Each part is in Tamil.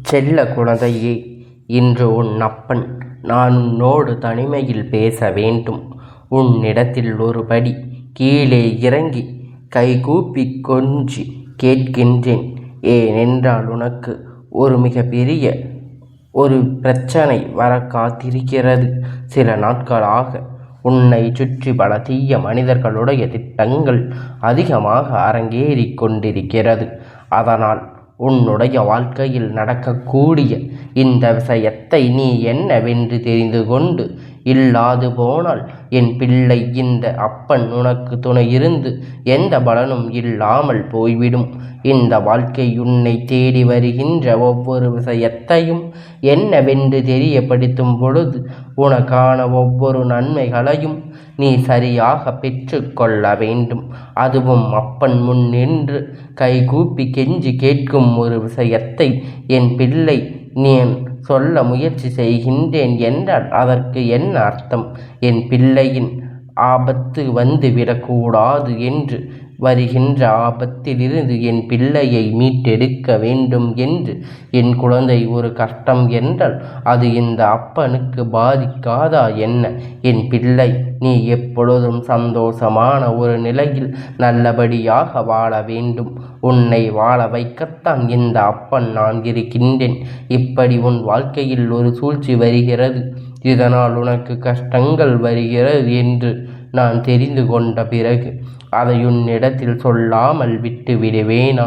செல்ல குழந்தையே, இன்று உன் அப்பன் நான் உன்னோடு தனிமையில் பேச வேண்டும். உன்னிடத்தில் ஒருபடி கீழே இறங்கி கைகூப்பி கொஞ்சி கேட்கின்றேன். ஏனென்றால் உனக்கு ஒரு மிக பெரிய ஒரு பிரச்சனை வர காத்திருக்கிறது. சில நாட்களாக உன்னை சுற்றி பல தீய மனிதர்களுடைய திட்டங்கள் அதிகமாக அரங்கேறிக் கொண்டிருக்கிறது. அதனால் உன்னுடைய வாழ்க்கையில் நடக்கக்கூடிய இந்த விஷயத்தை நீ என்னவென்று தெரிந்து கொண்டு இல்லாது போனால் என் பிள்ளை, இந்த அப்பன் உனக்கு துணை இருந்து எந்த பலனும் இல்லாமல் போய்விடும். இந்த வாழ்க்கை உன்னை தேடி வருகின்ற ஒவ்வொரு விஷயத்தையும் என்னவென்று தெரியப்படுத்தும் பொழுது உனக்கான ஒவ்வொரு நன்மைகளையும் நீ சரியாக பெற்று கொள்ள வேண்டும். அதுவும் அப்பன் முன் நின்று கைகூப்பி கெஞ்சி கேட்கும் ஒரு விஷயத்தை என் பிள்ளை நீ சொல்ல முயற்சி செய்கின்றேன் என்றால் அதற்கு என்ன அர்த்தம்? என் பிள்ளையின் ஆபத்து வந்துவிடக்கூடாது என்று, வருகின்ற ஆபத்திலிருந்து என் பிள்ளையை மீட்டெடுக்க வேண்டும் என்று என் குழந்தை ஒரு கஷ்டம் என்றால் அது இந்த அப்பனுக்கு பாதிக்காதா என்ன? என் பிள்ளை, நீ எப்பொழுதும் சந்தோஷமான ஒரு நிலையில் நல்லபடியாக வாழ வேண்டும். உன்னை வாழ வைக்கத்தான் இந்த அப்பன் நான் இருக்கின்றேன். இப்படி உன் வாழ்க்கையில் ஒரு சூழ்ச்சி வருகிறது, இதனால் உனக்கு கஷ்டங்கள் வருகிறது என்று நான் தெரிந்து கொண்ட பிறகு அதை உன்னிடத்தில் சொல்லாமல் விட்டு விடுவேனா?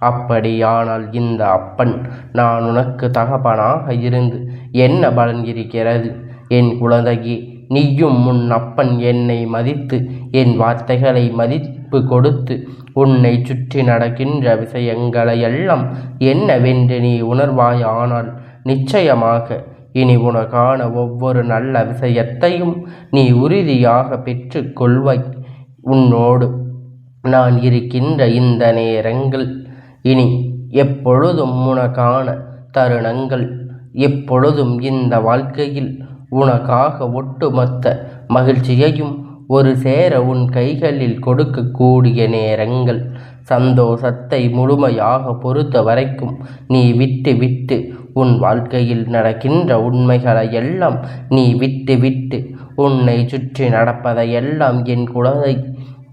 அப்படியானால் இந்த அப்பன் நான் உனக்கு தகப்பனாக இருந்து என்ன பலன் இருக்கிறது? என் குழந்தையே, நீயும் உன் அப்பன் என்னை மதித்து என் வார்த்தைகளை மதிப்பு கொடுத்து உன்னை சுற்றி நடக்கின்ற விஷயங்களை எல்லாம் என்னவென்று நீ உணர்வாயானால் நிச்சயமாக இனி உனக்கான ஒவ்வொரு நல்ல விஷயத்தையும் நீ உறுதியாக பெற்று கொள்வாய். உன்னோடு நான் இருக்கின்ற இந்த நேரங்கள் இனி எப்பொழுதும் உனக்கான தருணங்கள், எப்பொழுதும் இந்த வாழ்க்கையில் உனக்காக ஒட்டுமொத்த மகிழ்ச்சியையும் ஒரு சேர உன் கைகளில் கொடுக்கக்கூடிய நேரங்கள். சந்தோஷத்தை முழுமையாக பொறுத்த வரைக்கும் நீ விட்டு உன் வாழ்க்கையில் நடக்கின்ற உண்மைகளை எல்லாம் நீ விட்டு உன்னை சுற்றி நடப்பதையெல்லாம் என் குழந்தை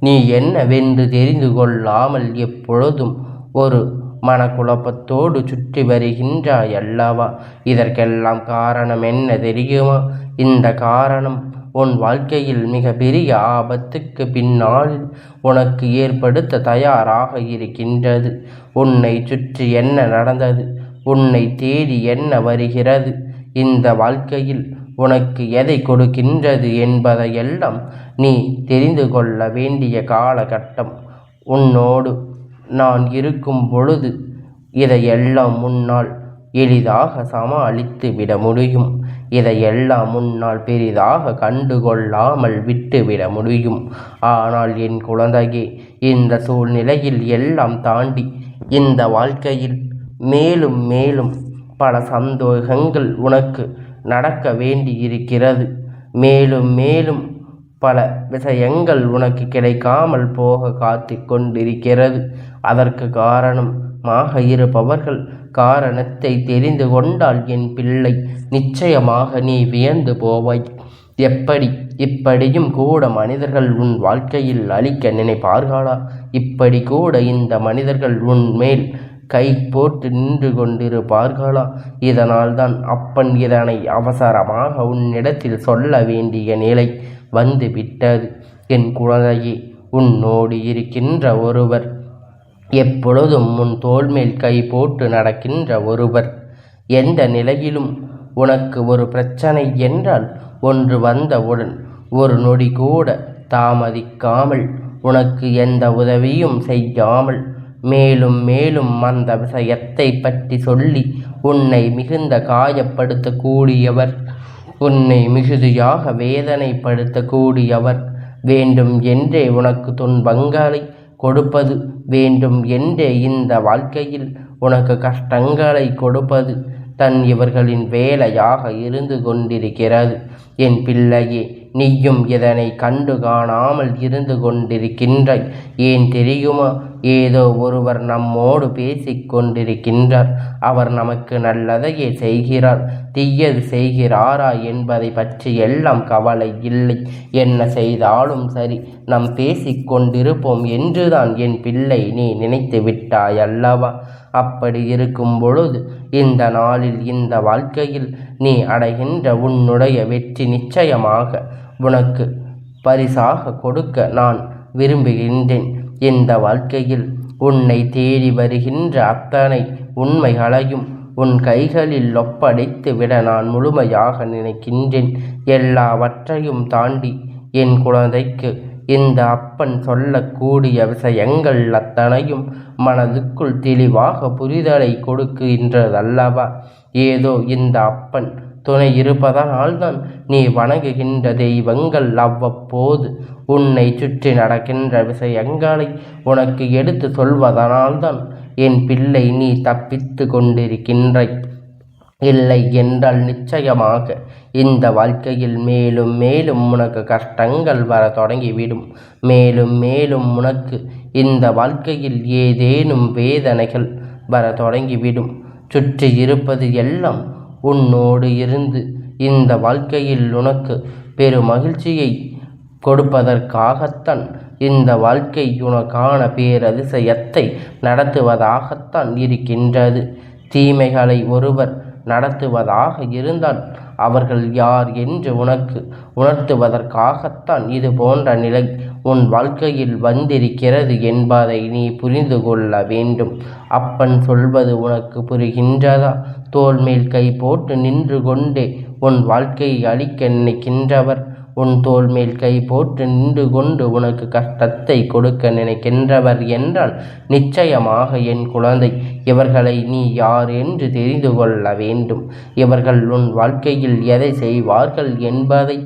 நீ என்னவென்று தெரிந்து கொள்ளாமல் எப்பொழுதும் ஒரு மனக்குழப்பத்தோடு சுற்றி வருகின்றாய் அல்லவா? இதற்கெல்லாம் காரணம் என்ன தெரியுமா? இந்த காரணம் உன் வாழ்க்கையில் மிக பெரிய ஆபத்துக்கு பின்னால் உனக்கு ஏற்படுத்த தயாராக இருக்கின்றது. உன்னை சுற்றி என்ன நடந்தது, உன்னை தேடி என்ன வருகிறது, இந்த வாழ்க்கையில் உனக்கு எதை கொடுக்கின்றது என்பதையெல்லாம் நீ தெரிந்து கொள்ள வேண்டிய காலகட்டம். உன்னோடு நான் இருக்கும் பொழுது இதையெல்லாம் முன்னால் எளிதாக சமாளித்து விட முடியும். இதையெல்லாம் முன்னால் பெரிதாக கண்டுகொள்ளாமல் விட்டுவிட முடியும். ஆனால் என் குழந்தையே, இந்த சூழ்நிலையில் எல்லாம் தாண்டி இந்த வாழ்க்கையில் மேலும் மேலும் பல சந்தோஷங்கள் உனக்கு நடக்க வேண்டியிருக்கிறது. மேலும் மேலும் பல விஷயங்கள் உனக்கு கிடைக்காமல் போக காத்து கொண்டிருக்கிறது. அதற்கு காரணமாக இருப்பவர்கள் காரணத்தை தெரிந்து கொண்டால் என் பிள்ளை நிச்சயமாக நீ வியந்து போவாய். இப்படியும் கூட மனிதர்கள் உன் வாழ்க்கையில் அழிக்க நினைப்பார்களா? இப்படி கூட இந்த மனிதர்கள் உன் மேல் கை போட்டு நின்று கொண்டிருப்பார்களா? இதனால் தான் அப்பன் இதனை அவசரமாக உன்னிடத்தில் சொல்ல வேண்டிய நிலை வந்து விட்டது. என் குழந்தையே, உன்னோடு இருக்கின்ற ஒருவர், எப்பொழுதும் உன் தோள் மேல் கை போட்டு நடக்கின்ற ஒருவர், எந்த நிலையிலும் உனக்கு ஒரு பிரச்சனை என்றால் ஒன்று வந்தவுடன் ஒரு நொடி கூட தாமதிக்காமல் உனக்கு எந்த உதவியும் செய்யாமல் மேலும் மேலும் அந்த விஷயத்தை பற்றி சொல்லி உன்னை மிகுந்த காயப்படுத்தக்கூடியவர், உன்னை மிகுதியாக வேதனைப்படுத்தக்கூடியவர், வேண்டும் என்றே உனக்கு துன்பங்களை கொடுப்பது, வேண்டும் என்றே இந்த வாழ்க்கையில் உனக்கு கஷ்டங்களை கொடுப்பது இவர்களின் வேலையாக இருந்து கொண்டிருக்கிறது. என் பிள்ளையே, நீயும் இதனை கண்டு காணாமல் இருந்து கொண்டிருக்கின்றாய். ஏன் தெரியுமா? ஏதோ ஒருவர் நம்மோடு பேசிக் கொண்டிருக்கின்றார். அவர் நமக்கு நல்லதையே செய்கிறார், தீயது செய்கிறாரா என்பதை பற்றி எல்லாம் கவலை இல்லை. என்ன செய்தாலும் சரி, நாம் பேசிக் கொண்டிருப்போம் என்றுதான் என் பிள்ளை நீ நினைத்து விட்டாய் அல்லவா? அப்படி இருக்கும் பொழுது இந்த நாளில், இந்த வாழ்க்கையில் நீ அடைகின்ற உன்னுடைய வெற்றி நிச்சயமாக உனக்கு பரிசாக கொடுக்க நான் விரும்புகின்றேன். இந்த வாழ்க்கையில் உன்னை தேடி வருகின்ற அத்தனை உண்மைகளையும் உன் கைகளில் ஒப்படைத்து விட நான் முழுமையாக நினைக்கின்றேன். எல்லாவற்றையும் தாண்டி என் குழந்தைக்கு இந்த அப்பன் சொல்லக்கூடிய விஷயங்கள் அத்தனையும் மனதுக்குள் தெளிவாக புரிதலை கொடுக்கின்றதல்லவா? ஏதோ இந்த அப்பன் துணை இருப்பதனால்தான் நீ வணங்குகின்ற தெய்வங்கள் அவ்வப்போது உன்னை சுற்றி நடக்கின்ற விஷயங்களை உனக்கு எடுத்து சொல்வதனால்தான் என் பிள்ளை நீ தப்பித்து கொண்டிருக்கின்றாய். இல்லை என்றால் நிச்சயமாக இந்த வாழ்க்கையில் மேலும் மேலும் உனக்கு கஷ்டங்கள் வர தொடங்கிவிடும். மேலும் மேலும் உனக்கு இந்த வாழ்க்கையில் ஏதேனும் வேதனைகள் வர தொடங்கிவிடும். சுற்றி இருப்பது எல்லாம் உன்னோடு இருந்து இந்த வாழ்க்கையில் உனக்கு பெரும் மகிழ்ச்சியை கொடுப்பதற்காகத்தான் இந்த வாழ்க்கை உனக்கான பேரதிசயத்தை நடத்துவதாகத்தான் இருக்கின்றது. தீமைகளை ஒருவர் நடத்துவதாக இருந்தால் அவர்கள் யார் என்று உனக்கு உணர்த்துவதற்காகத்தான் இது போன்ற நிலை உன் வாழ்க்கையில் வந்திருக்கிறது என்பதை நீ புரிந்து கொள்ள வேண்டும். அப்பன் சொல்வது உனக்கு புரிகின்றதா? தோள் மேல் கை போட்டு நின்று கொண்டே உன் வாழ்க்கையை அழிக்க நினைக்கின்றவர், உன் தோள் மேல் கை போட்டு நின்று கொண்டு உனக்கு கஷ்டத்தை கொடுக்க நினைக்கின்றவர் என்றால் நிச்சயமாக என் குழந்தை, இவர்களை நீ யார் என்று தெரிந்து கொள்ள வேண்டும். இவர்கள் உன் வாழ்க்கையில் எதை செய்வார்கள் என்பதை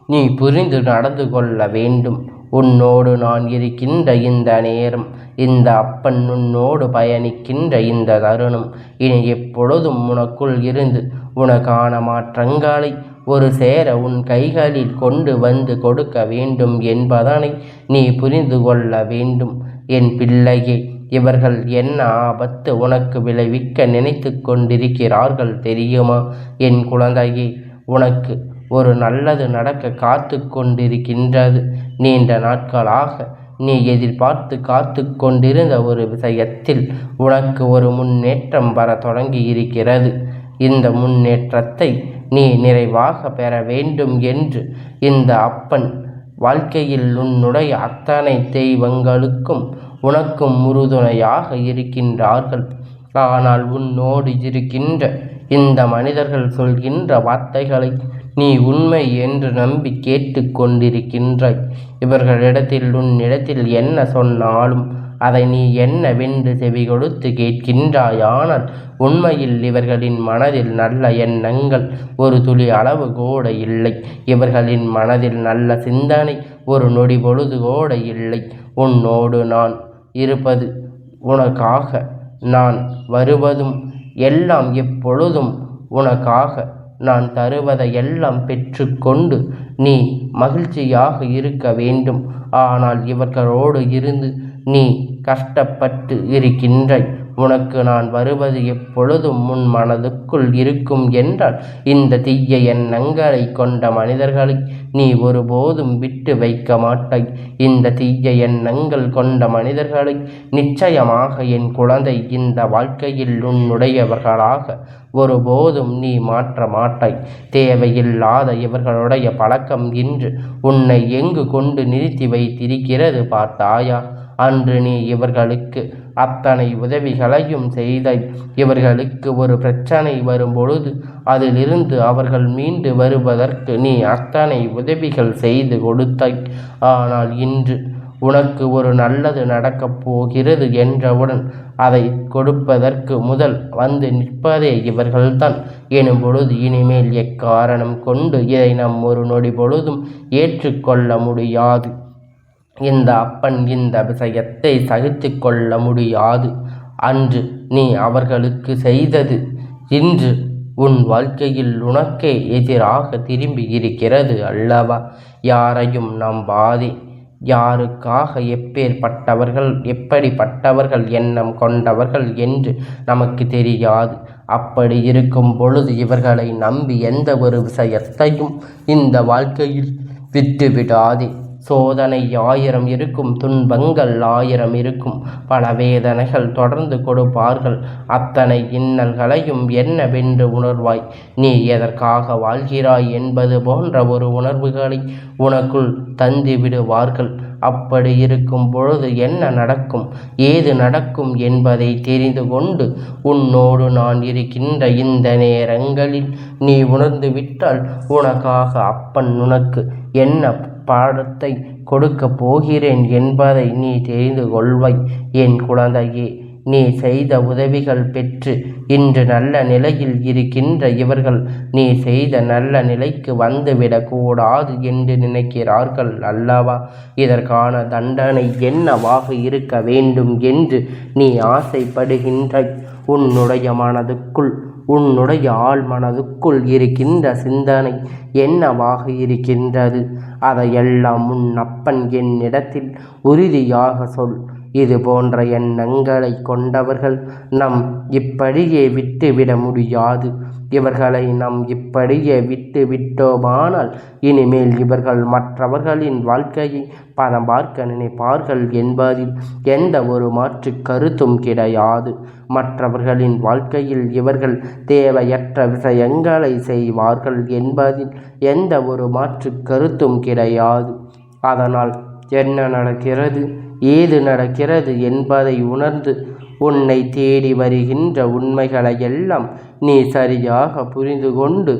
நீ புரிந்து நடந்து கொள்ள வேண்டும். உன்னோடு நான் இருக்கின்ற இந்த நேரம், இந்த அப்பன் உன்னோடு பயணிக்கின்ற இந்த தருணம் இனி எப்பொழுதும் உனக்குள் இருந்து உனக்கான மாற்றங்களை ஒரு சேர உன் கைகளில் கொண்டு வந்து கொடுக்க வேண்டும் என்பதனை நீ புரிந்து கொள்ள வேண்டும். என் பிள்ளையே, இவர்கள் என்ன ஆபத்து உனக்கு விளைவிக்க நினைத்து கொண்டிருக்கிறார்கள் தெரியுமா? என் குழந்தையே, உனக்கு ஒரு நல்லது நடக்க காத்து கொண்டிருக்கின்றது. நீண்ட நாட்களாக நீ எதிர்பார்த்து காத்து கொண்டிருந்த ஒரு விஷயத்தில் உனக்கு ஒரு முன்னேற்றம் வர தொடங்கி இருக்கிறது. இந்த முன்னேற்றத்தை நீ நிறைவாக பெற வேண்டும் என்று இந்த அப்பன் வாழ்க்கையில் உன்னுடைய அத்தனை தெய்வங்களுக்கும் உனக்கும் உறுதுணையாக இருக்கின்றார்கள். ஆனால் உன்னோடு இருக்கின்ற இந்த மனிதர்கள் சொல்கின்ற வார்த்தைகளை நீ உண்மை என்று நம்பி கேட்டு கொண்டிருக்கின்றாய். இவர்களிடத்தில் உன்னிடத்தில் என்ன சொன்னாலும் அதை நீ என்னவென்று செவி கொடுத்து கேட்கின்றாயானால் உண்மையில் இவர்களின் மனதில் நல்ல எண்ணங்கள் ஒரு துளி அளவு கூட இல்லை. இவர்களின் மனதில் நல்ல சிந்தனை ஒரு நொடி பொழுது கூட இல்லை. உன்னோடு நான் இருப்பது, உனக்காக நான் வருவதும் எல்லாம் எப்பொழுதும் உனக்காக நான் தருவதை எல்லாம் பெற்றுக்கொண்டு நீ மகிழ்ச்சியாக இருக்க வேண்டும். ஆனால் இவர்களோடு இருந்து நீ கஷ்டப்பட்டு இருக்கின்றாய். உனக்கு நான் வருவது எப்பொழுதும் உன் மனதுக்குள் இருக்கும் என்றால் இந்த தீய எண்ணங்களை கொண்ட மனிதர்களை நீ ஒருபோதும் விட்டு வைக்க மாட்டாய். இந்த தீய எண்ணங்கள் கொண்ட மனிதர்களை நிச்சயமாக என் குழந்தை இந்த வாழ்க்கையில் உன்னுடையவர்களாக ஒருபோதும் நீ மாற்ற மாட்டாய். தேவையில்லாத இவர்களுடைய பழக்கம் இன்று உன்னை எங்கு கொண்டு நிறுத்தி வைத்திருக்கிறது பார்த்தாயா? அன்று நீ இவர்களுக்கு அத்தனை உதவிகளையும் செய்தாய். இவர்களுக்கு ஒரு பிரச்சனை வரும்பொழுது அதிலிருந்து அவர்கள் மீண்டு வருவதற்கு நீ அத்தனை உதவிகள் செய்து கொடுத்தாய். ஆனால் இன்று உனக்கு ஒரு நல்லது நடக்கப் போகிறது என்றவுடன் அதை கொடுப்பதற்கு முதல் வந்து நிற்பதே இவர்கள்தான் எனும் பொழுது இனிமேல் எக்காரணம் கொண்டு இதை நம் ஒரு நொடி பொழுதும் ஏற்றுக்கொள்ள முடியாது. இந்த அப்பன் இந்த விஷயத்தை சகித்து கொள்ள முடியாது. அன்று நீ அவர்களுக்கு செய்தது இன்று உன் வாழ்க்கையில் உனக்கே எதிராக திரும்பி இருக்கிறது அல்லவா? யாரையும் நம்பாதே. யாருக்காக எப்படிப்பட்டவர்கள் எண்ணம் கொண்டவர்கள் என்று நமக்கு தெரியாது. அப்படி இருக்கும் பொழுது இவர்களை நம்பி எந்த ஒரு விஷயத்தையும் இந்த வாழ்க்கையில் விட்டுவிடாதே. சோதனை 1000 இருக்கும், துன்பங்கள் 1000 இருக்கும், பல வேதனைகள் தொடர்ந்து கொடுப்பார்கள். அத்தனை இன்னல்களையும் என்னவென்று உணர்வாய். நீ எதற்காக வாழ்கிறாய் என்பது போன்ற ஒரு உணர்வுகளை உனக்குள் தந்து விடுவார்கள். அப்படி இருக்கும் பொழுது என்ன நடக்கும், ஏது நடக்கும் என்பதை தெரிந்து கொண்டு உன்னோடு நான் இருக்கின்ற இந்த நேரங்களில் நீ உணர்ந்து விட்டால் உனக்காக அப்பன் உனக்கு என்ன பாடத்தை கொடுக்க போகிறேன் என்பதை நீ தெரிந்து கொள்வாய். என் குழந்தையே, நீ செய்த உதவிகள் பெற்று இன்று நல்ல நிலையில் இருக்கின்ற இவர்கள் நீ செய்த நல்ல நிலைக்கு வந்துவிடக்கூடாது என்று நினைக்கிறார்கள் அல்லவா? இதற்கான தண்டனை என்னவாக இருக்க வேண்டும் என்று நீ ஆசைப்படுகின்றாய். உன்னுடைய மனதுக்குள், உன்னுடைய ஆழ் மனதுக்குள் இருக்கின்ற சிந்தனை என்னவாக இருக்கின்றது? அதையெல்லாம் உன் அப்பன் என்னிடத்தில் உறுதியாக சொல். இது போன்ற எண்ணங்களை கொண்டவர்கள் நம் இப்படியே விட்டுவிட முடியாது. இவர்களை நம் இப்படியே விட்டு விட்டோமானால் இனிமேல் இவர்கள் மற்றவர்களின் வாழ்க்கையை பதம் பார்க்க நினைப்பார்கள் என்பதில் எந்த ஒரு மாற்று கருத்தும் கிடையாது. மற்றவர்களின் வாழ்க்கையில் இவர்கள் தேவையற்ற விஷயங்களை செய்வார்கள் என்பதில் எந்த ஒரு மாற்று கருத்தும் கிடையாது. அதனால் என்ன நடக்கிறது, ஏது நடக்கிறது என்பதை உணர்ந்து உன்னை தேடி வருகின்ற உண்மைகளையெல்லாம் நீ சரியாக புரிந்து கொண்டு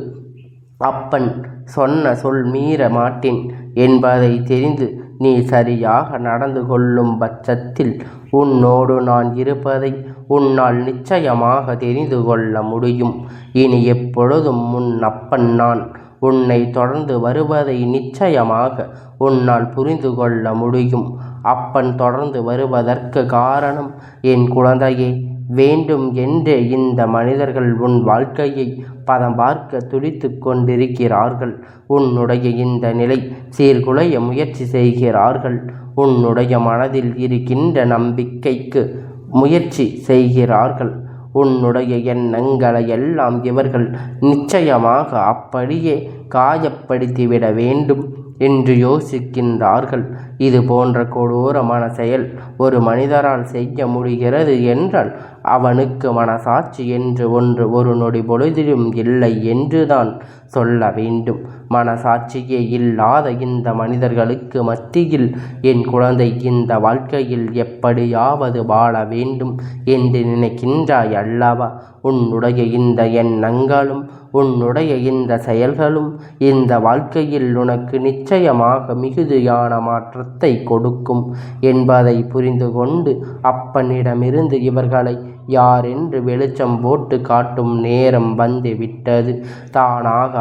அப்பன் சொன்ன சொல் மீற மாட்டேன் என்பதை தெரிந்து நீ சரியாக நடந்து கொள்ளும் பட்சத்தில் உன்னோடு நான் இருப்பதை உன்னால் நிச்சயமாக தெரிந்து கொள்ள முடியும். இனி எப்பொழுதும் உன் அப்பன் நான் உன்னை தொடர்ந்து வருவதை நிச்சயமாக உன்னால் புரிந்து கொள்ள முடியும். அப்பன் தொடர்ந்து வருவதற்கு காரணம், என் குழந்தையே, வேண்டும் என்றே இந்த மனிதர்கள் உன் வாழ்க்கையை பதம் பார்க்க துடித்து கொண்டிருக்கிறார்கள். உன்னுடைய இந்த நிலை சீர்குலைய முயற்சி செய்கிறார்கள். உன்னுடைய மனதில் இருக்கின்ற நம்பிக்கைக்கு முயற்சி செய்கிறார்கள். உன்னுடைய எண்ணங்களை எல்லாம் இவர்கள் நிச்சயமாக அப்படியே காயப்படுத்திவிட வேண்டும் என்று யோசிக்கின்றார்கள். இது போன்ற கொடூரமான செயல் ஒரு மனிதரால் செய்ய முடிகிறது என்றால் அவனுக்கு மனசாட்சி என்று ஒன்று ஒரு நொடி பொழுதிலும் இல்லை என்றுதான் சொல்ல வேண்டும். மனசாட்சியே இல்லாத இந்த மனிதர்களுக்கு மத்தியில் என் குழந்தை இந்த வாழ்க்கையில் எப்படியாவது வாழ வேண்டும் என்று நினைக்கின்றாய் அல்லவா? உன்னுடைய இந்த எண்ணங்களும் உன்னுடைய இந்த செயல்களும் இந்த வாழ்க்கையில் உனக்கு நிச்சயமாக மிகுதியான மாற்றத்தை கொடுக்கும் என்பதை புரிந்து கொண்டு அப்பனிடமிருந்து இவர்களை யார் என்று வெளிச்சம் போட்டு காட்டும் நேரம் வந்து விட்டது. தானாக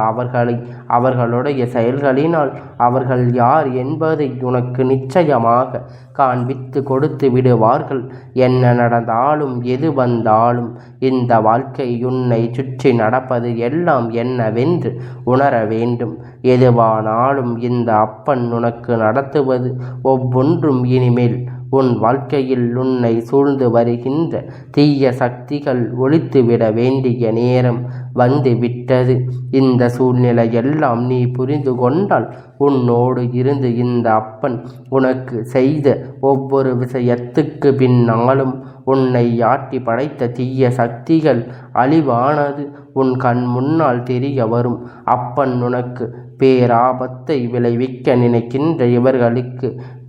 அவர்களுடைய செயல்களினால் அவர்கள் யார் என்பதை உனக்கு நிச்சயமாக காண்பித்து கொடுத்து விடுவார்கள். என்ன நடந்தாலும் எது வந்தாலும் இந்த வாழ்க்கை உன்னை சுற்றி நடப்பது எல்லாம் என்னவென்று உணர வேண்டும். எதுவானாலும் இந்த அப்பன் உனக்கு நடத்துவது ஒவ்வொன்றும் இனிமேல் உன் வாழ்க்கையில் உன்னை சூழ்ந்து வருகின்ற தீய சக்திகள் ஒழித்துவிட வேண்டிய நேரம் வந்து விட்டது. இந்த சூழ்நிலையெல்லாம் நீ புரிந்து கொண்டால் உன்னோடு இருந்து இந்த அப்பன் உனக்கு செய்த ஒவ்வொரு விஷயத்துக்கு பின்னாலும் உன்னை ஆட்டி படைத்த தீய சக்திகள் அழிவானது உன் கண் முன்னால் தெரிய வரும். அப்பன் உனக்கு பேராபத்தை விளைவிக்க நினைக்கின்ற இவர்களுக்கு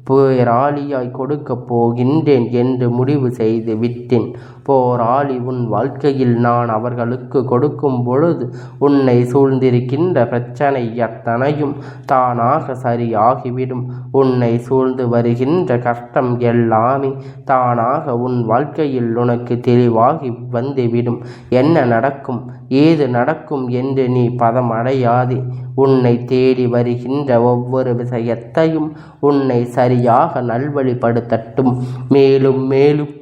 போராளியாய் கொடுக்கப் போகின்றேன் என்று முடிவு செய்து விட்டேன். போராளி உன் வாழ்க்கையில் நான் அவர்களுக்கு கொடுக்கும் பொழுது உன்னை சூழ்ந்திருக்கின்ற பிரச்சனை அத்தனையும் தானாக சரியாகிவிடும். உன்னை சூழ்ந்து வருகின்ற கஷ்டம் எல்லாமே தானாக உன் வாழ்க்கையில் உனக்கு தெளிவாகி வந்துவிடும். என்ன நடக்கும், ஏது நடக்கும் என்று நீ பதம் அடையாதே. உன்னை தேடி வருகின்ற ஒவ்வொரு விஷயத்தையும் உன்னை சரியாக நல்வழிப்படுத்தட்டும். மேலும் மேலும்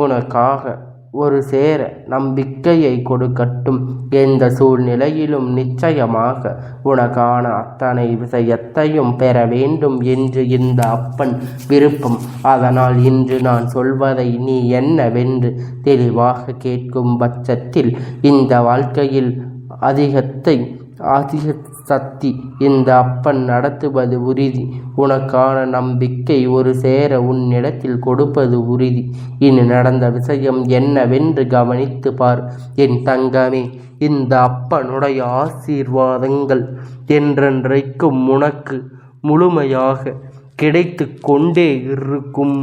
உனக்காக ஒரு சேர நம்பிக்கையை கொடுக்கட்டும். எந்த சூழ்நிலையிலும் நிச்சயமாக உனக்கான அத்தனை விஷயத்தையும் பெற வேண்டும் என்று இந்த அப்பன் விருப்பம். அதனால் இன்று நான் சொல்வதை நீ என்னவென்று தெளிவாக கேட்கும் பட்சத்தில் இந்த வாழ்க்கையில் அதிக சக்தி இந்த அப்பன் நடத்துவது உறுதி. உனக்கான நம்பிக்கை ஒரு சேர உன்னிடத்தில் கொடுப்பது உறுதி. இனி நடந்த விஷயம் என்னவென்று கவனித்து பார் என் தங்கமே. இந்த அப்பனுடைய ஆசீர்வாதங்கள் என்றென்றைக்கும் உனக்கு முழுமையாக கிடைத்து கொண்டே இருக்கும்.